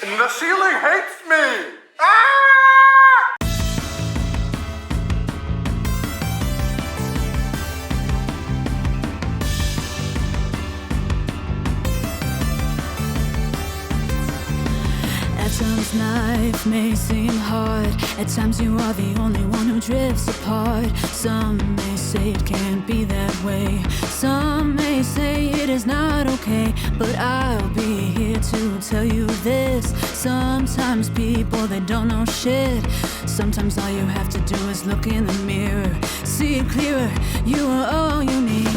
And the ceiling hates me! Ah! At times life may seem hard. At times you are the only one who drifts apart. Some may say it can't be that way. Some may say it is not okay. But I'll be here to tell you this. Sometimes people, they don't know shit. Sometimes all you have to do is look in the mirror. See it clearer, you are all you need.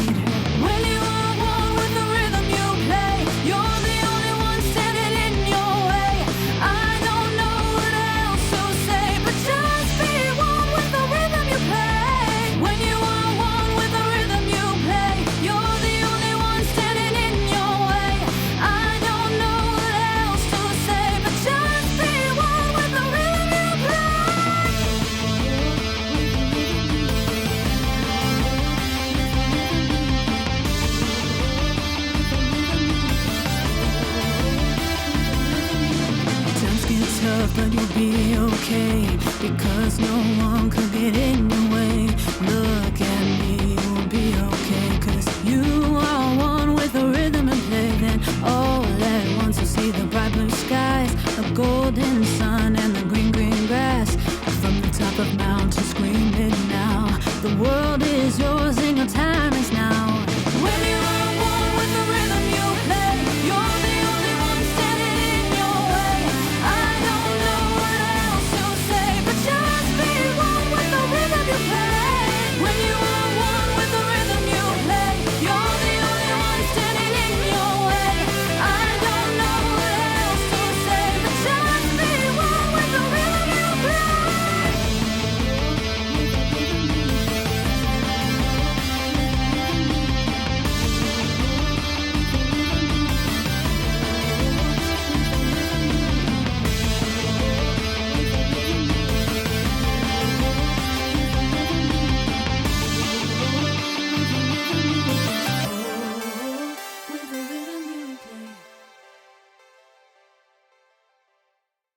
When you are one with the rhythm you play, you're the only one standing in your way. I don't know what else to say, but just be one with the rhythm you play. When you are one with the rhythm you play, you're the only one standing in your way. I don't know what else to say, but just be one with the rhythm you Times get tough, but you'll be okay, because no one could get in your way. Look at